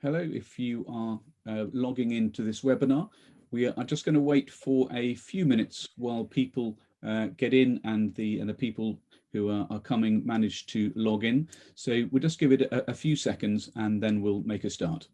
Hello, if you are logging into this webinar, we are just going to wait for a few minutes while people get in and the people who are coming manage to log in. So we'll just give it a few seconds and then we'll make a start.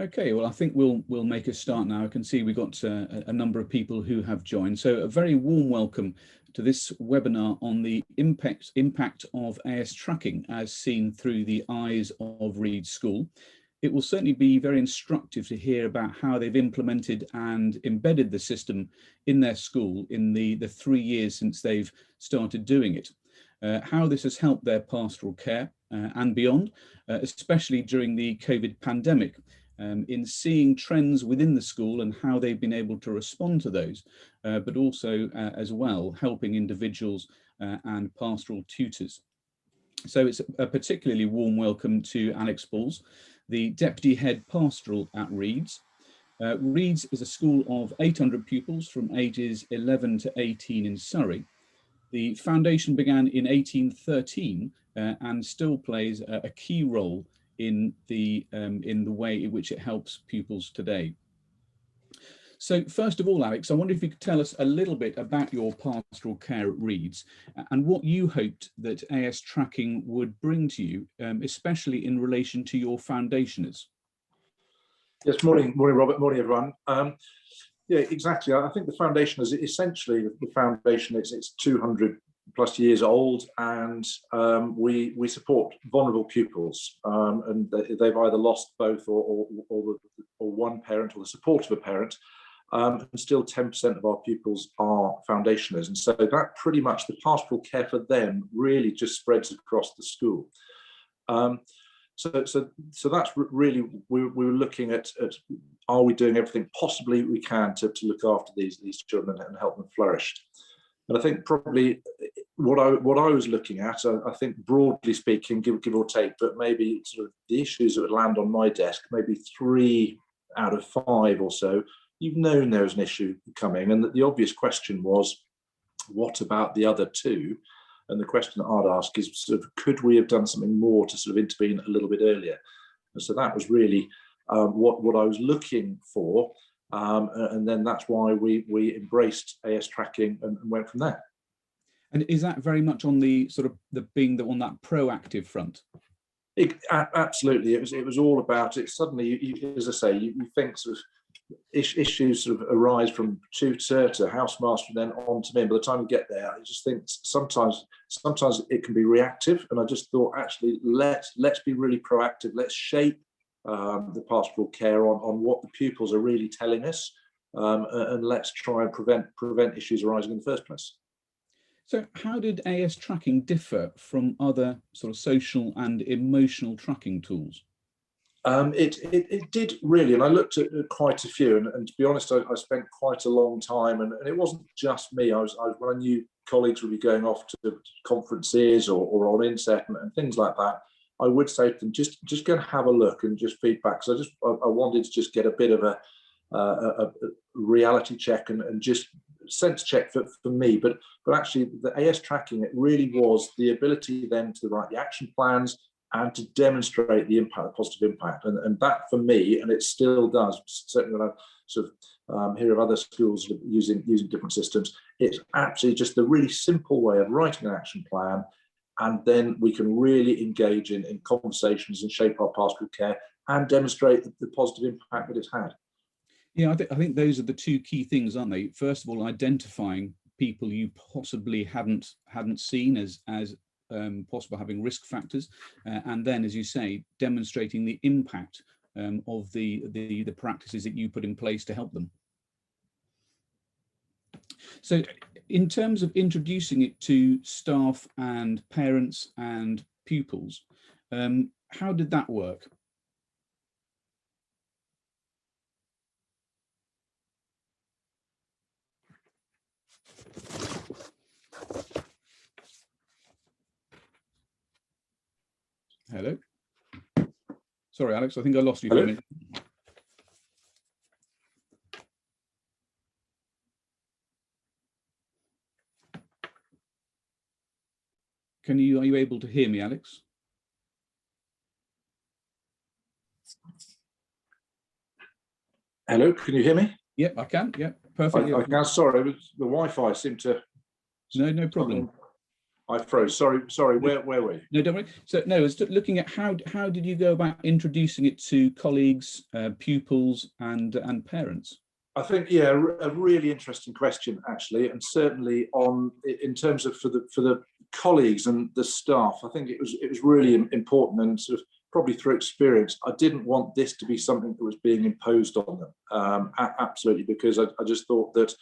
Okay, well, I think we'll make a start now. I can see we've got a number of people who have joined. So a very warm welcome to this webinar on the impact of AS tracking as seen through the eyes of Reed School. It will certainly be very instructive to hear about how they've implemented and embedded the system in their school in the 3 years since they've started doing it. How this has helped their pastoral care and beyond, especially during the COVID pandemic. In seeing trends within the school and how they've been able to respond to those, but also as well helping individuals and pastoral tutors. So it's a particularly warm welcome to Alex Balls, the Deputy Head Pastoral at Reeds. Reeds is a school of 800 pupils from ages 11 to 18 in Surrey. The foundation began in 1813 and still plays a key role in the way in which it helps pupils today. So first of all, Alex, I wonder if you could tell us a little bit about your pastoral care at Reeds and what you hoped that AS tracking would bring to you, especially in relation to your foundationers. Yes, morning Robert, morning everyone. Yeah, exactly. I think the foundation is essentially the foundation. It's 200 plus years old, and we support vulnerable pupils, and they've either lost both or one parent or the support of a parent. And still 10% of our pupils are foundationers, and so that pretty much the pastoral care for them really just spreads across the school. So that's really we were looking at are we doing everything possibly we can to look after these children and help them flourish. And I think probably what I was looking at, I think broadly speaking, give or take, but maybe sort of the issues that would land on my desk, maybe 3 out of 5 or so, you've known there was an issue coming, and that the obvious question was, what about the other 2? And the question that I'd ask is sort of, could we have done something more to sort of intervene a little bit earlier? And so that was really what I was looking for. And then that's why we embraced AS tracking and went from there. And is that very much on the sort of on that proactive front? Absolutely. It was all about it. Suddenly, as I say, you think sort of issues sort of arise from tutor to housemaster and then on to me. By the time you get there, I just think sometimes it can be reactive, and I just thought, actually, let's be really proactive. Let's shape the pastoral care on what the pupils are really telling us, and let's try and prevent issues arising in the first place. So how did AS tracking differ from other sort of social and emotional tracking tools? It did really, and I looked at quite a few, and to be honest, I spent quite a long time, and it wasn't just me. I was when I knew colleagues would be going off to conferences or on inset and things like that, I would say to them, just go and have a look and just feedback. So I wanted to just get a bit of a reality check and just sense check for me, but actually the AS tracking, it really was the ability then to write the action plans and to demonstrate the impact, the positive impact, and that for me, and it still does, certainly when I sort of hear of other schools using different systems, it's absolutely just the really simple way of writing an action plan, and then we can really engage in conversations and shape our pastoral care and demonstrate the positive impact that it's had. Yeah, I think those are the 2 key things, aren't they? First of all, identifying people you possibly hadn't seen as possible having risk factors, and then, as you say, demonstrating the impact of the practices that you put in place to help them. So in terms of introducing it to staff and parents and pupils, how did that work? Hello. Sorry, Alex, I think I lost you for Hello? a minute. Are you able to hear me, Alex? Hello, can you hear me? Yep, I can. Yep, perfect. I can. Sorry, the Wi-Fi seemed to. No problem. I froze. Sorry. Where were you? No, don't worry. So no, it's looking at how did you go about introducing it to colleagues, pupils, and parents? I think, yeah, a really interesting question actually, and certainly in terms of for the colleagues and the staff, I think it was really important, and sort of probably through experience, I didn't want this to be something that was being imposed on them. Absolutely, because I just thought that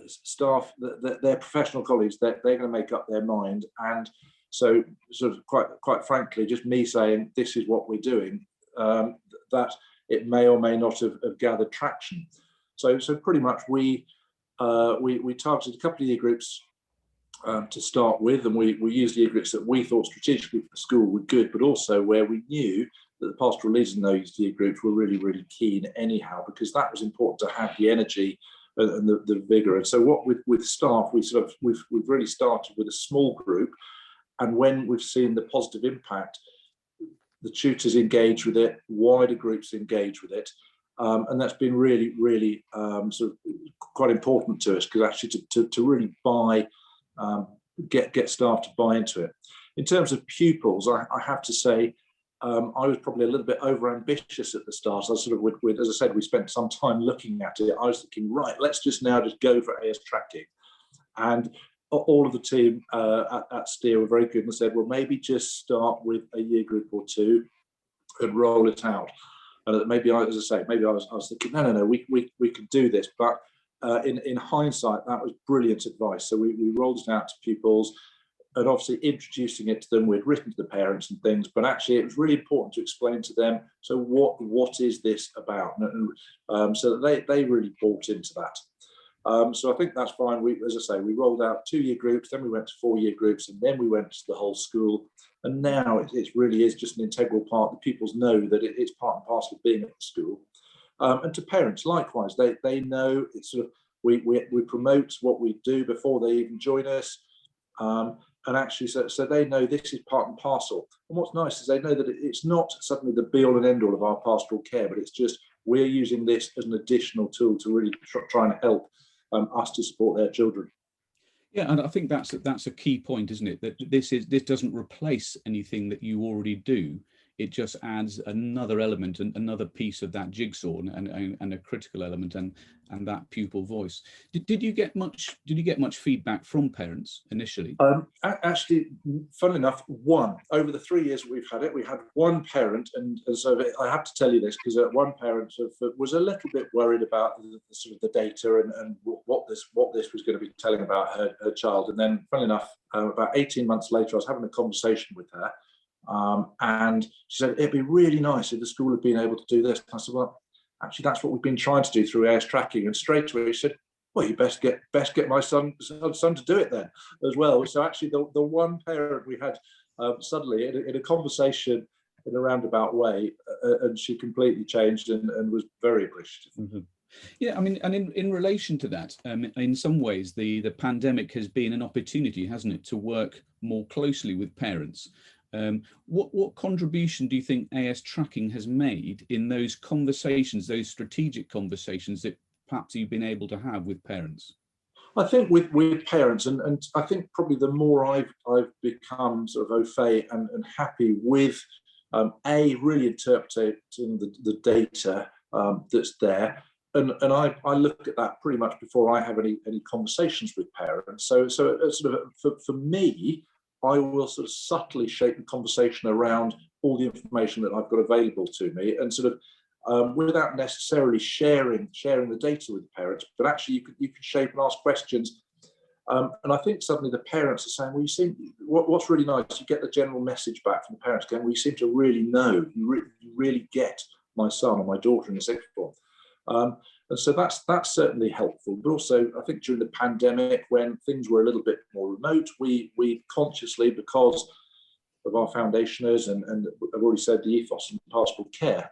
staff, their professional colleagues, they're going to make up their mind, and so sort of quite frankly, just me saying this is what we're doing, that it may or may not have gathered traction. So pretty much we targeted a couple of year groups to start with, and we used year groups that we thought strategically for the school were good, but also where we knew that the pastoral leaders in those year groups were really keen anyhow, because that was important to have the energy and the vigor. And so what with staff, we've really started with a small group, and when we've seen the positive impact, the tutors engage with it, wider groups engage with it, and that's been really sort of quite important to us, because actually to really get staff to buy into it. In terms of pupils, I have to say, I was probably a little bit over-ambitious at the start. I sort of, as I said, we spent some time looking at it. I was thinking, right, let's just go for AS tracking. And all of the team at Steer were very good and said, well, maybe just start with a year group or two and roll it out. And maybe I was thinking, no, we can do this. But in hindsight, that was brilliant advice. So we rolled it out to pupils, and obviously introducing it to them, we'd written to the parents and things, but actually it was really important to explain to them, so what is this about? And so that they really bought into that. So I think that's fine. As I say, we rolled out 2 year groups, then we went to 4 year groups, and then we went to the whole school. And now it really is just an integral part. The pupils know that it's part and parcel of being at the school. And to parents, likewise, they know it's sort of, we promote what we do before they even join us. And actually, so they know this is part and parcel. And what's nice is they know that it's not suddenly the be all and end all of our pastoral care, but it's just we're using this as an additional tool to really try and help us to support their children. Yeah, and I think that's a key point, isn't it? That this doesn't replace anything that you already do. It just adds another element and another piece of that jigsaw, and a critical element, and that pupil voice. Did you get much feedback from parents initially? Actually, funnily enough, one over the 3 years we've had it, we had one parent, and so I have to tell you this because one parent was a little bit worried about the sort of the data and what this was going to be telling about her child. And then, funnily enough, about 18 months later, I was having a conversation with her. And she said, it'd be really nice if the school had been able to do this. And I said, well, actually, that's what we've been trying to do through AS tracking. And straight away, she said, well, you best get my son to do it then as well. So actually, the one parent we had suddenly in a conversation in a roundabout way, and she completely changed and was very appreciative. Mm-hmm. Yeah, I mean, and in relation to that, in some ways, the pandemic has been an opportunity, hasn't it, to work more closely with parents. What contribution do you think AS tracking has made in those conversations, those strategic conversations that perhaps you've been able to have with parents? I think with parents, and I think probably the more I've become sort of au fait and happy with really interpreting the data that's there, and I look at that pretty much before I have any conversations with parents. So sort of for me, I will sort of subtly shape the conversation around all the information that I've got available to me, and sort of without necessarily sharing the data with the parents, but actually you can shape and ask questions. And I think suddenly the parents are saying, well, you seem, what's really nice, you get the general message back from the parents again, well, you seem to really know, you really get my son or my daughter in the sixth form. so that's certainly helpful. But also, I think during the pandemic, when things were a little bit more remote, we consciously, because of our foundationers and I've already said the ethos and pastoral care,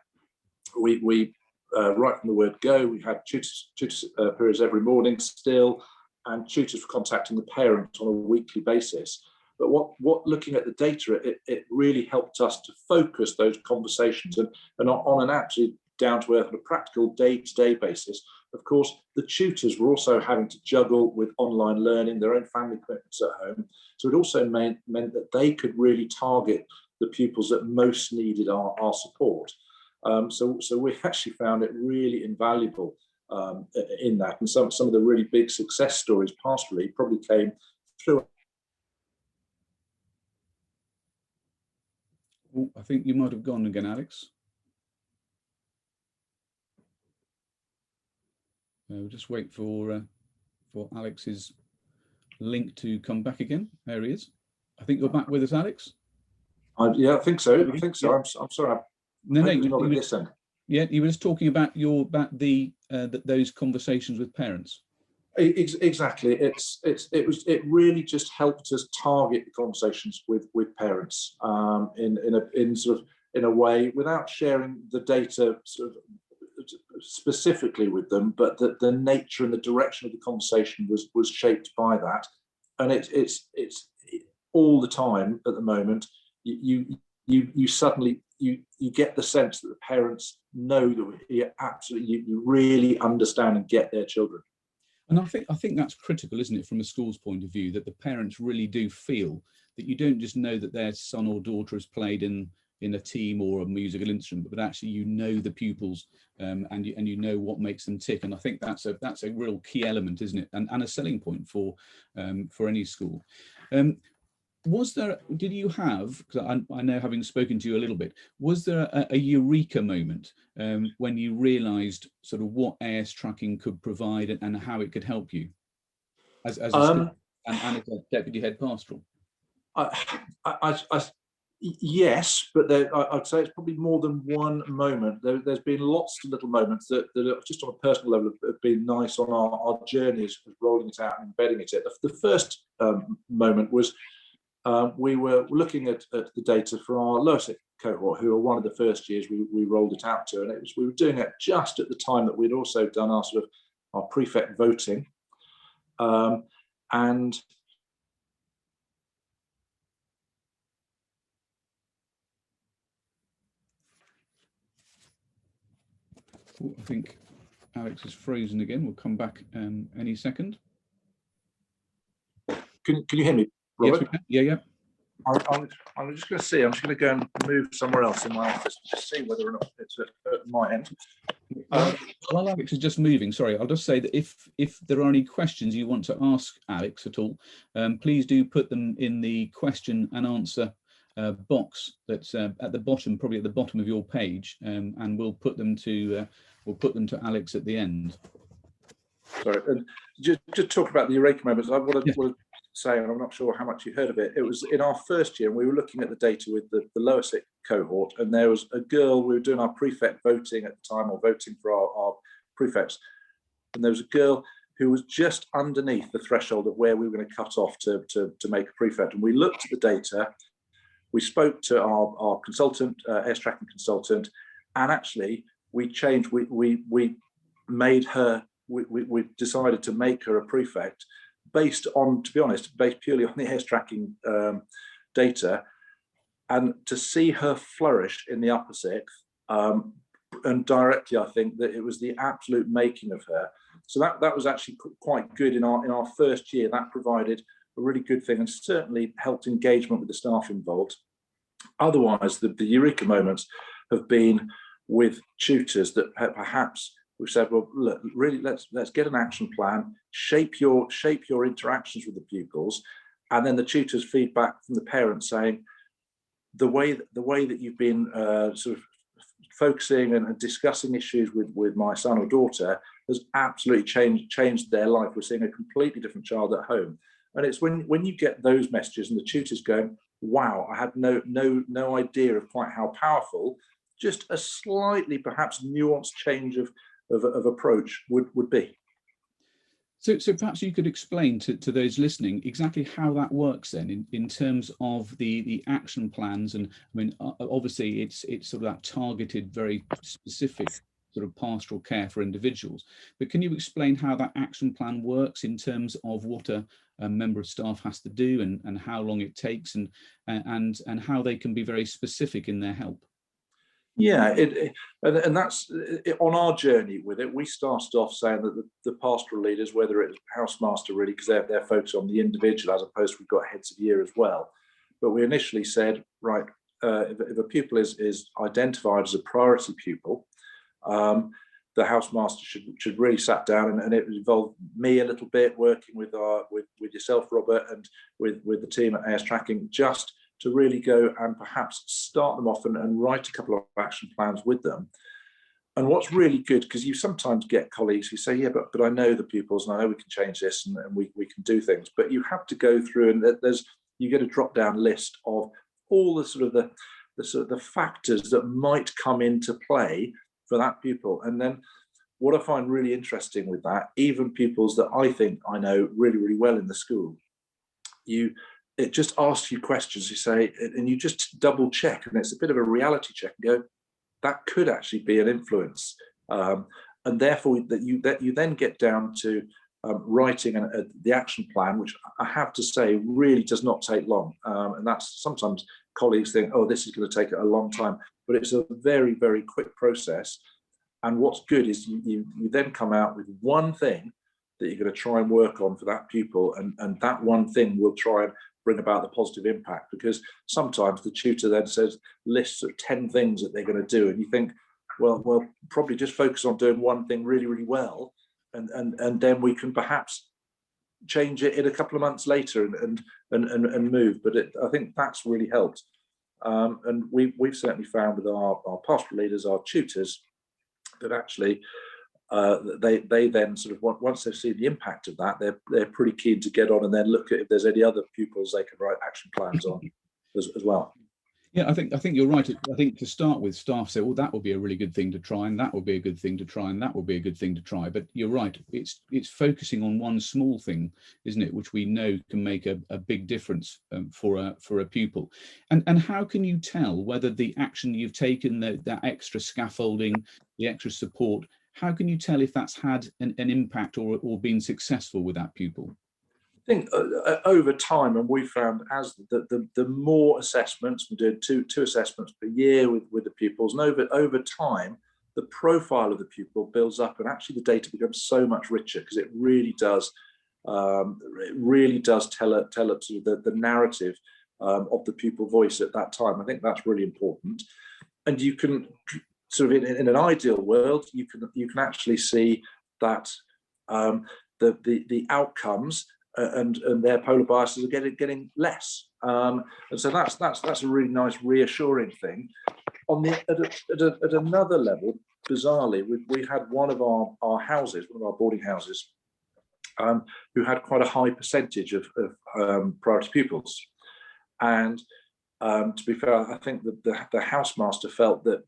we right from the word go, we had tutors periods every morning still, and tutors were contacting the parents on a weekly basis. But what looking at the data, it really helped us to focus those conversations and on an actually down to earth, on a practical day-to-day basis. Of course, the tutors were also having to juggle with online learning, their own family commitments at home. So it also meant that they could really target the pupils that most needed our support. So we actually found it really invaluable in that. And some of the really big success stories pastorally probably came through. Oh, I think you might have gone again, Alex. We'll just wait for Alex's link to come back again. There he is. I think you're back with us, Alex. Yeah, I think so. I think so. Yeah. I'm sorry. No, you were just talking about those conversations with parents. Exactly. It really just helped us target the conversations with parents in a way without sharing the data sort of specifically with them, but the nature and the direction of the conversation was shaped by that. And it's all the time at the moment. You suddenly get the sense that the parents know that you really understand and get their children. And I think that's critical, isn't it, from a school's point of view, that the parents really do feel that you don't just know that their son or daughter has played in a team or a musical instrument, but actually you know the pupils and you know what makes them tick. And I think that's a real key element, isn't it, and a selling point for any school. Did you have, because I know, having spoken to you a little bit, was there a eureka moment when you realised sort of what AS tracking could provide and how it could help you as a school and as a deputy head pastoral? Yes, but I'd say it's probably more than one moment. There's been lots of little moments that just on a personal level have been nice on our journey as rolling it out and embedding it. The first moment was we were looking at the data for our lowest cohort, who are one of the first years we rolled it out to, and we were doing it just at the time that we'd also done our prefect voting, and I think Alex is frozen again. We'll come back any second. Can you hear me, Robert? Yes, we can. Yeah. I'm just going to see. I'm just going to go and move somewhere else in my office and just see whether or not it's at my end. While Alex is just moving, sorry, I'll just say that if there are any questions you want to ask Alex at all, please do put them in the question and answer box that's at the bottom, probably at the bottom of your page, and we'll put them to Alex at the end. Sorry, and just talk about the eureka moments. I want to say, and I'm not sure how much you heard of it. It was in our first year, and we were looking at the data with the lower sick cohort, and there was a girl. We were doing our prefect voting at the time, or voting for our prefects, and there was a girl who was just underneath the threshold of where we were going to cut off to make a prefect. And we looked at the data. We spoke to our consultant, AS tracking consultant, and actually we changed. We made her. We decided to make her a prefect based on, to be honest, based purely on the AS tracking data, and to see her flourish in the upper sixth, and directly, I think that it was the absolute making of her. So that was actually quite good in our first year. That provided a really good thing and certainly helped engagement with the staff involved. Otherwise, the eureka moments have been with tutors that perhaps we've said, well, look, really, let's get an action plan, shape your interactions with the pupils, and then the tutors' feedback from the parents saying the way that you've been sort of focusing and discussing issues with my son or daughter has absolutely changed their life. We're seeing a completely different child at home, and it's when you get those messages and the tutors going, wow, I had no idea of quite how powerful just a slightly perhaps nuanced change of of approach would be. So perhaps you could explain to those listening exactly how that works then in terms of the action plans. And I mean, obviously it's sort of that targeted, very specific sort of pastoral care for individuals. But can you explain how that action plan works in terms of what a member of staff has to do and how long it takes and how they can be very specific in their help? Yeah, and that's on our journey with it. We started off saying that the pastoral leaders, whether it's housemaster really, because they're focused on the individual, as opposed to we've got heads of year as well. But we initially said, right, if a pupil is identified as a priority pupil, the housemaster should really sat down, and it involved me a little bit, working with yourself, Robert, and with the team at AS Tracking, just to really go and perhaps start them off and write a couple of action plans with them. And what's really good, because you sometimes get colleagues who say, yeah, but I know the pupils and I know we can change this and we can do things, but you have to go through, and you get a drop down list of all the sort of the factors that might come into play for that pupil. And then what I find really interesting with that, even pupils that I think I know really, really well in the school, it just asks you questions, you say, and you just double check, and it's a bit of a reality check and go, that could actually be an influence. And therefore that you then get down to writing the action plan, which I have to say really does not take long. And that's sometimes colleagues think, oh, this is going to take a long time, but it's a very, very quick process. And what's good is you then come out with one thing that you're going to try and work on for that pupil, and that one thing will try and bring about the positive impact, because sometimes the tutor then says lists of 10 things that they're going to do, and you think, well, probably just focus on doing one thing really, really well, and then we can perhaps change it in a couple of months later and move. But I think that's really helped, and we've certainly found with our pastoral leaders, our tutors, that actually they then sort of, once they've seen the impact of that, they're pretty keen to get on and then look at if there's any other pupils they can write action plans on as well. Yeah, I think you're right. I think to start with, staff say, well, that would be a really good thing to try, and that would be a good thing to try, and that would be a good thing to try. But you're right, it's focusing on one small thing, isn't it, which we know can make a big difference for a pupil. And how can you tell whether the action you've taken, that extra scaffolding, the extra support, how can you tell if that's had an impact or been successful with that pupil? I think over time, and we found as the more assessments, we did two assessments per year with the pupils, and over time, the profile of the pupil builds up, and actually the data becomes so much richer, because it really does tell the narrative of the pupil voice at that time. I think that's really important, and you can sort of in an ideal world, you can actually see that the outcomes and their polar biases are getting less, and so that's a really nice reassuring thing. At another level, bizarrely, we had one of our boarding houses, who had quite a high percentage of priority pupils, and to be fair, I think that the housemaster felt that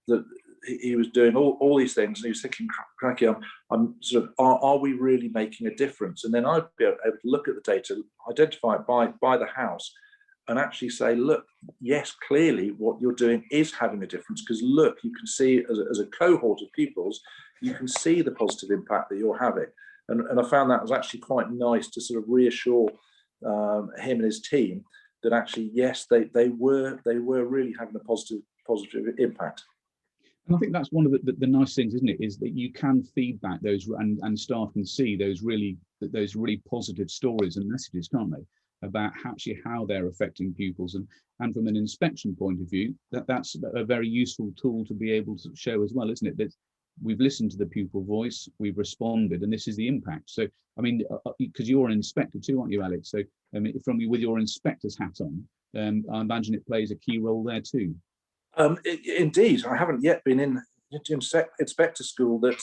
he was doing all these things, and he was thinking, cracky, I'm sort of, are we really making a difference? And then I'd be able to look at the data, identify it by the house, and actually say, look, yes, clearly what you're doing is having a difference, because look, you can see as a cohort of pupils, you can see the positive impact that you're having. And I found that was actually quite nice to sort of reassure him and his team that actually, yes, they were really having a positive impact. And I think that's one of the nice things, isn't it, is that you can feedback those, and staff can see those really positive stories and messages, can't they, about actually how they're affecting pupils. And from an inspection point of view, that's a very useful tool to be able to show as well, isn't it, that we've listened to the pupil voice, we've responded, and this is the impact. So, I mean, because you're an inspector too, aren't you, Alex? So, I mean, with your inspector's hat on, I imagine it plays a key role there too. Indeed, I haven't yet been in inspector school that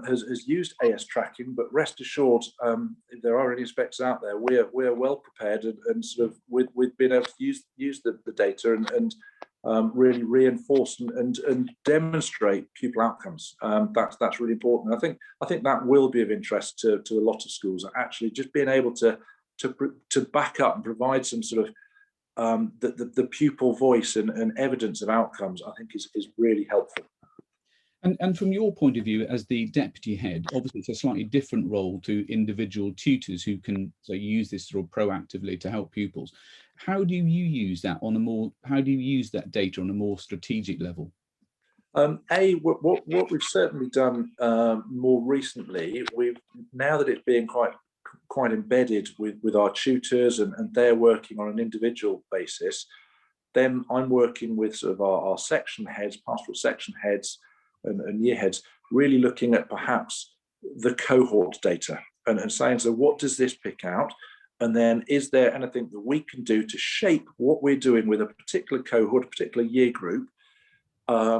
has used AS Tracking, but rest assured, if there are any inspectors out there, we're well prepared and sort of we've been able to use the data and really reinforce and demonstrate pupil outcomes. That's really important. I think that will be of interest to a lot of schools. Actually, just being able to back up and provide some sort of the pupil voice and evidence of outcomes, I think is really helpful. And from your point of view as the deputy head, obviously it's a slightly different role to individual tutors who can use this sort of proactively to help pupils. How do you use that how do you use that data on a more strategic level? What we've certainly done more recently, now that it's being quite embedded with our tutors and they're working on an individual basis, then I'm working with sort of our section heads, pastoral section heads, and year heads, really looking at perhaps the cohort data and saying, so what does this pick out? And then is there anything that we can do to shape what we're doing with a particular cohort, a particular year group, to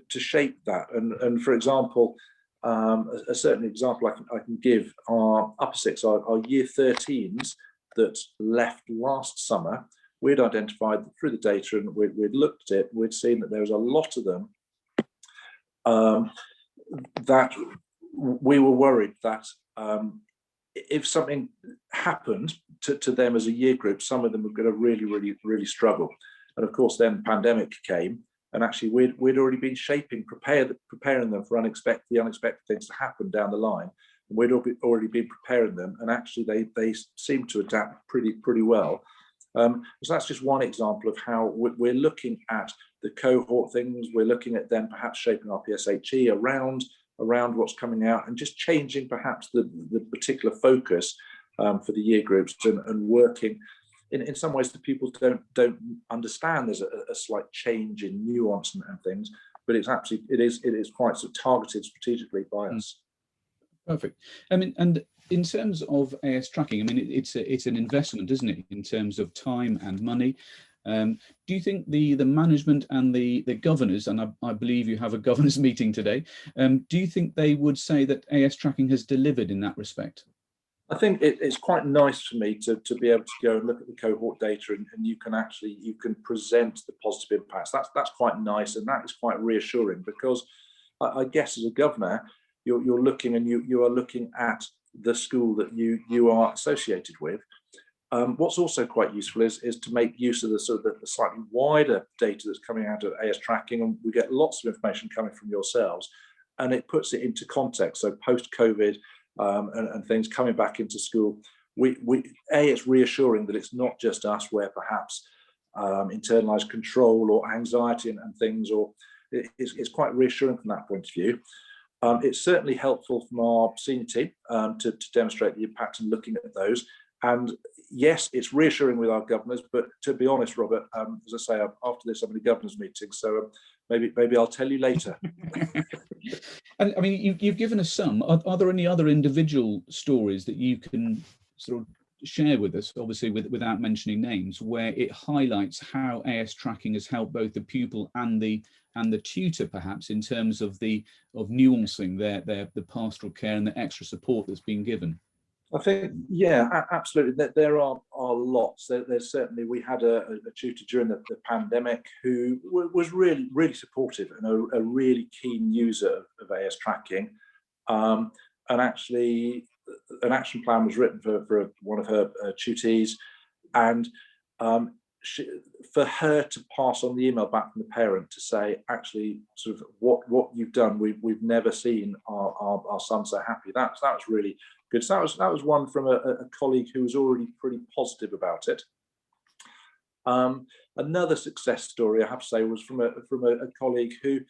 shape that? And for example, a certain example I can give are upper six, our year 13s that left last summer. We'd identified through the data and we'd looked at it, we'd seen that there was a lot of them that we were worried that if something happened to them as a year group, some of them were going to really struggle. And of course, then the pandemic came, and actually we'd already been preparing them for the unexpected things to happen down the line. And we'd already been preparing them, and actually they seemed to adapt pretty well. So that's just one example of how we're looking at the cohort things. We're looking at then perhaps shaping our PSHE around what's coming out and just changing perhaps the particular focus for the year groups and working in some ways the pupils don't understand there's a slight change in nuance and things, but it is quite sort of targeted strategically by us. Perfect. I mean, and in terms of AS tracking, I mean, it's an investment, isn't it, in terms of time and money? Do you think the management and the governors, and I believe you have a governors meeting today, do you think they would say that AS tracking has delivered in that respect? I think it's quite nice for me to be able to go and look at the cohort data and you can present the positive impacts. That's quite nice, and that is quite reassuring, because I guess as a governor, you're looking and you are looking at the school that you are associated with. What's also quite useful is to make use of the sort of the slightly wider data that's coming out of AS tracking, and we get lots of information coming from yourselves, and it puts it into context. So post-COVID and things coming back into school, it's reassuring that it's not just us where perhaps internalized control or anxiety and things, or it's quite reassuring from that point of view. It's certainly helpful from our senior team to demonstrate the impact and looking at those. And yes, it's reassuring with our governors, but to be honest, Robert, as I say, after this, I'm in a governors meeting, so maybe I'll tell you later. And I mean, you've given us some. Are there any other individual stories that you can sort of share with us, obviously without mentioning names, where it highlights how AS tracking has helped both the pupil and the tutor, perhaps, in terms of nuancing the pastoral care and the extra support that's been given? I think, yeah, absolutely. There are lots. There's certainly, we had a tutor during the pandemic who was really supportive and a really keen user of AS tracking. And actually, an action plan was written for one of her tutees, and for her to pass on the email back from the parent to say, actually, sort of what you've done, we've never seen our son so happy. That was really good. So that was one from a colleague who was already pretty positive about it. Another success story, I have to say, was from a colleague who,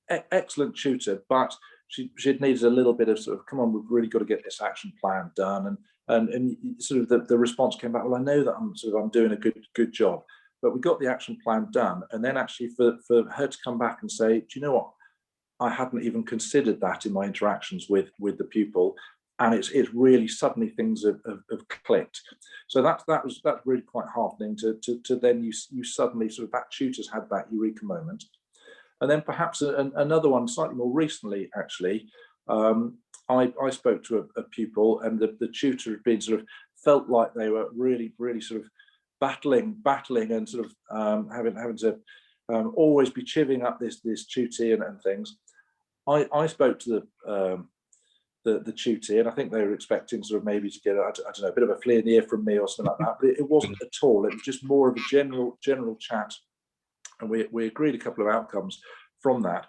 excellent tutor, but she'd needed a little bit of sort of, come on, we've really got to get this action plan done. And sort of the response came back, well, I know that I'm doing a good job, but we got the action plan done. And then actually for her to come back and say, do you know what? I hadn't even considered that in my interactions with the pupil. And it's really suddenly things have clicked. So that's really quite heartening to then you suddenly sort of, that tutor's had that eureka moment. And then perhaps another one slightly more recently, actually, I spoke to a pupil, and the tutor had been sort of felt like they were really sort of battling, and sort of having to always be chivvying up this tutee and things. I spoke to the tutee, and I think they were expecting sort of maybe to get I don't know, a bit of a flea in the ear from me or something like that, but it wasn't at all. It was just more of a general chat, and we agreed a couple of outcomes from that.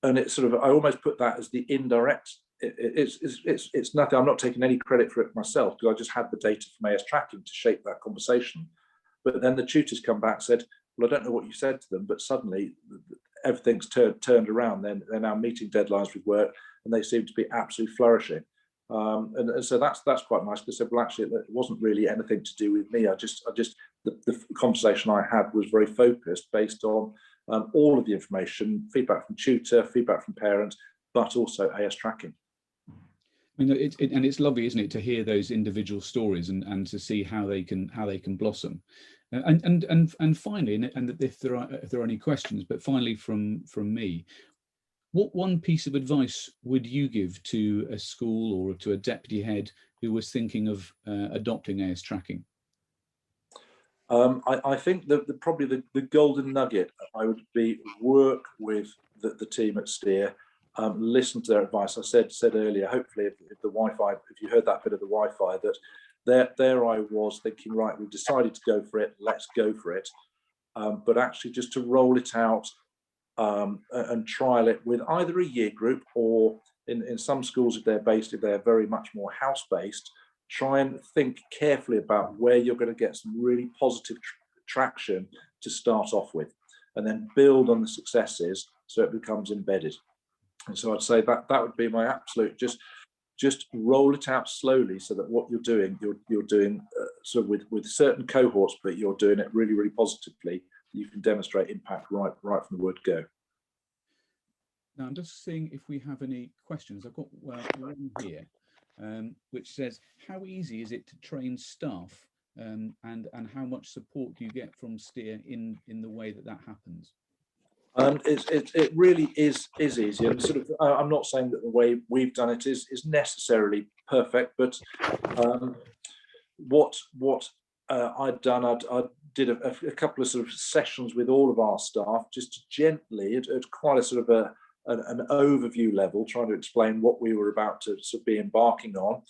And it's sort of, I almost put that as the indirect. It's nothing. I'm not taking any credit for it myself, because I just had the data from AS tracking to shape that conversation. But then the tutors come back and said, well, I don't know what you said to them, but suddenly everything's turned around. They're now meeting deadlines with work, and they seem to be absolutely flourishing. And so that's quite nice. They said, well, actually, it wasn't really anything to do with me. The conversation I had was very focused, based on all of the information, feedback from tutor, feedback from parents, but also AS tracking. I mean, and it's lovely, isn't it, to hear those individual stories and to see how they can blossom. And finally, and if there are any questions, but finally from me, what one piece of advice would you give to a school or to a deputy head who was thinking of adopting AS tracking? I think that probably the golden nugget I would be work with the team at Steer, listen to their advice. I said earlier, hopefully if the Wi-Fi, if you heard that bit of the Wi-Fi, that there I was thinking, right, we've decided to go for it, let's go for it. But actually just to roll it out and trial it with either a year group, or in some schools, if they're very much more house-based, try and think carefully about where you're going to get some really positive traction to start off with, and then build on the successes so it becomes embedded. And so I'd say that would be my absolute, just roll it out slowly, so that what you're doing sort of with certain cohorts, but you're doing it really, really positively. You can demonstrate impact right from the word go. Now I'm just seeing if we have any questions. I've got one here, which says, how easy is it to train staff, and how much support do you get from Steer in the way that happens? It really is easy, and sort of I'm not saying that the way we've done it is necessarily perfect, but what I'd done, I did a couple of sort of sessions with all of our staff, just to gently, at quite a sort of an overview level, trying to explain what we were about to sort of be embarking on,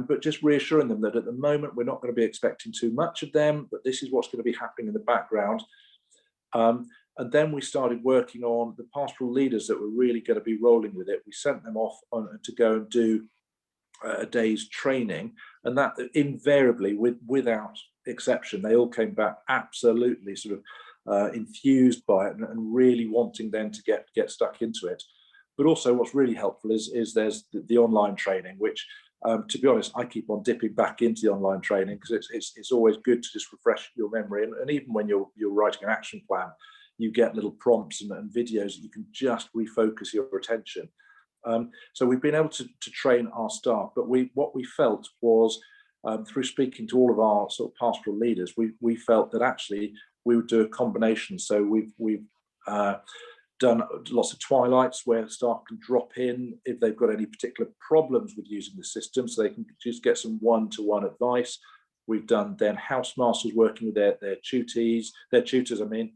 but just reassuring them that at the moment we're not going to be expecting too much of them, but this is what's going to be happening in the background. And then we started working on the pastoral leaders that were really going to be rolling with it. We sent them off to go and do a day's training, and that invariably, without exception, they all came back absolutely sort of infused by it, and really wanting then to get stuck into it. But also what's really helpful is there's the online training, which to be honest, I keep on dipping back into the online training, because it's always good to just refresh your memory, and even when you're writing an action plan, you get little prompts and videos that you can just refocus your attention. So we've been able to train our staff, but what we felt was, through speaking to all of our sort of pastoral leaders, we felt that actually we would do a combination. So we've done lots of twilights where staff can drop in if they've got any particular problems with using the system, so they can just get some one-to-one advice. We've done then house masters working with their tutors, I mean.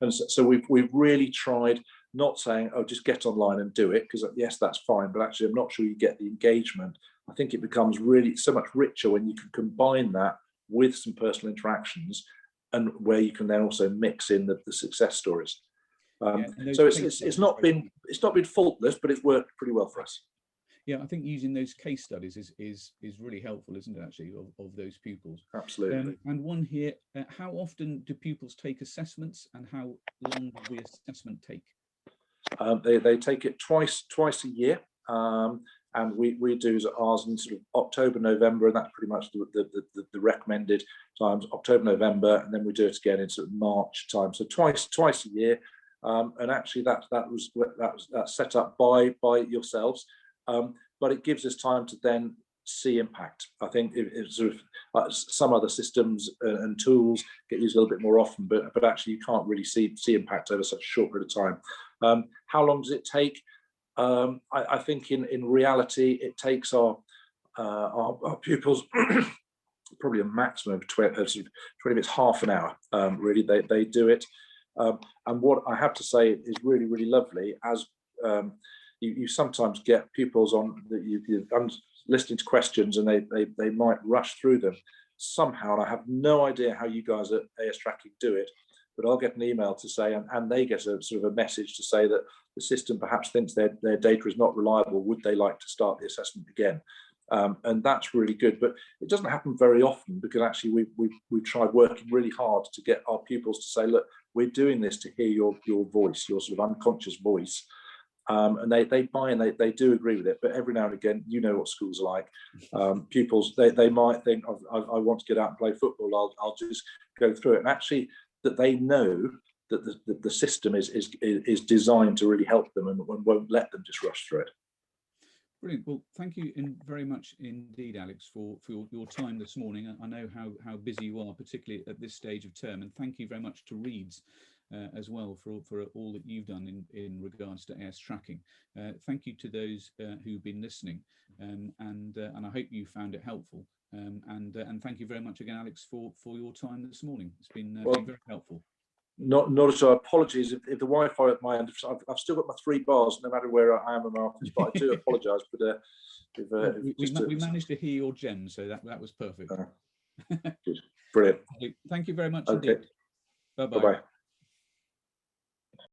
And so we've really tried, not saying, oh, just get online and do it, because yes, that's fine, but actually I'm not sure you get the engagement. I think it becomes really so much richer when you can combine that with some personal interactions, and where you can then also mix in the success stories. So it's not been faultless, but it's worked pretty well for us. Yeah, I think using those case studies is really helpful, isn't it, actually, of those pupils? Absolutely. And one here, how often do pupils take assessments, and how long does the assessment take? They take it twice a year, and we do ours in sort of October, November, and that's pretty much the recommended times, October, November, and then we do it again in sort of March time. So twice a year, and actually that's set up by yourselves. But it gives us time to then see impact. I think it's sort of some other systems and tools get used a little bit more often, but actually you can't really see impact over such a short period of time. How long does it take? I think in reality it takes our pupils probably a maximum of 20 minutes, half an hour. Really, they do it. And what I have to say is really, really lovely, as you sometimes get pupils on that you're listening to questions and they might rush through them somehow. And I have no idea how you guys at AS Tracking do it, but I'll get an email to say, and they get a sort of a message to say that the system perhaps thinks their data is not reliable. Would they like to start the assessment again? And that's really good, but it doesn't happen very often, because actually we've tried working really hard to get our pupils to say, look, we're doing this to hear your voice, your sort of unconscious voice. And they buy and they do agree with it, but every now and again, you know what schools are like. Pupils, they might think, I want to get out and play football, I'll just go through it. And actually, that they know that the system is designed to really help them and won't let them just rush through it. Brilliant. Well, thank you very much indeed, Alex, for your time this morning. I know how busy you are, particularly at this stage of term, and thank you very much to Reeds as well for all that you've done in regards to AS Tracking. Thank you to those who've been listening, and I hope you found it helpful. And thank you very much again, Alex, for your time this morning. It's been very helpful. Not at all. Apologies if the Wi-Fi at my end. I've still got my 3 bars, no matter where I am in my office. But I do apologise. But we managed to hear your gems, so that was perfect. Good. Brilliant. Thank you very much Okay. indeed. Bye-bye. Bye-bye.